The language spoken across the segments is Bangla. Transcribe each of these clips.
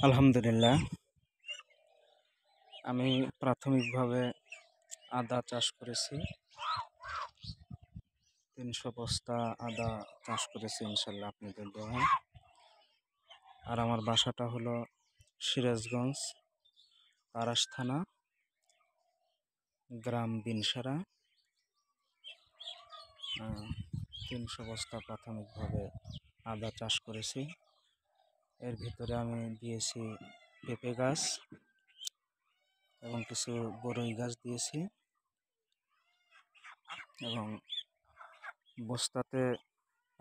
আলহামদুলিল্লাহ, আমি প্রাথমিকভাবে আদা চাষ করেছি। ৩০০ বস্তা আদা চাষ করেছি ইনশাল্লাহ আপনাদের দোয়ায়। আর আমার বাসাটা হলো সিরাজগঞ্জ, তারাস থানা, গ্রাম বিনসারা। ৩০০ বস্তা প্রাথমিকভাবে আদা চাষ করেছি। এর ভিতরে আমি দিয়েছি পেঁপে গাছ এবং কিছু বরই গাছ দিয়েছি, এবং বস্তাতে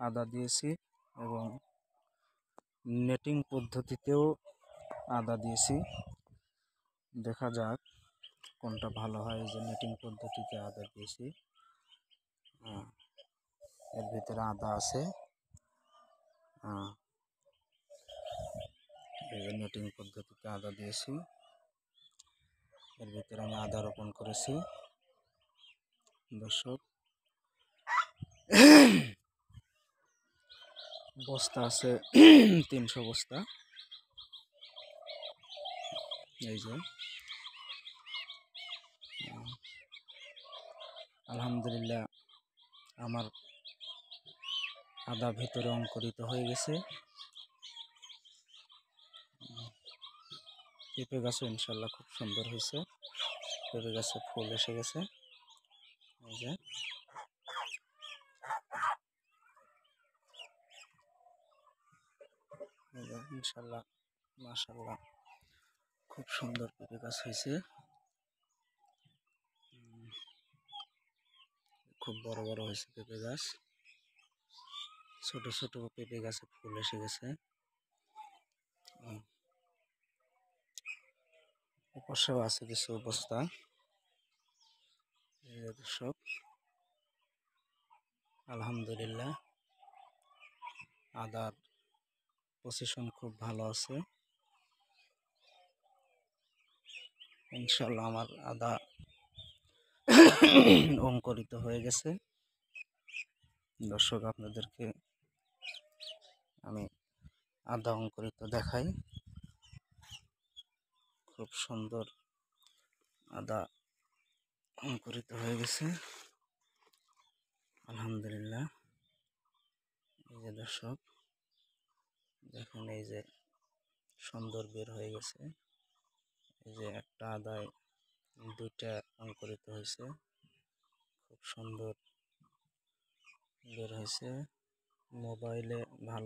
আদা দিয়েছি এবং নেটিং পদ্ধতিতেও আদা দিয়েছি। দেখা যাক কোনটা ভালো হয়। যে নেটিং পদ্ধতিতে আদা দিয়েছি, এর ভিতরে আদা আছে। এই যে নেটিং পদ্ধতিতে আদা দিয়েছি, এর ভিতরে আমি আদা রোপণ করেছি। দর্শক, বস্তা আছে ৩০০ বস্তা। এই যে আলহামদুলিল্লাহ, আমার আদা ভেতরে অঙ্কুরিত হয়ে গেছে। পেঁপে গাছও ইনশাল্লাহ খুব সুন্দর হয়েছে। পেঁপে গাছে ফুল এসে গেছে। এই যে ইনশাল্লাহ, মাশাআল্লাহ, খুব সুন্দর পেঁপে গাছ হয়েছে। খুব বড় বড় হয়েছে পেঁপে গাছ। ছোট ছোট পেঁপে গাছে ফুল এসে গেছে। পাশেও আছে কিছু বস্তা। দর্শক, আলহামদুলিল্লাহ, আদার পজিশন খুব ভালো আছে। ইনশাল্লাহ আমার আদা অঙ্কুরিত হয়ে গেছে। দর্শক, আপনাদেরকে আমি আদা অঙ্কুরিত দেখাই। খুব সুন্দর আদা অঙ্কুরিত হয়ে গেছে আলহামদুলিল্লাহ। এই যে দর্শক দেখুন, এই যে সুন্দর বের হয়ে গেছে। এই যে একটা আদায় দুইটা অঙ্কুরিত হয়েছে, খুব সুন্দর বের হয়েছে। মোবাইলে ভালো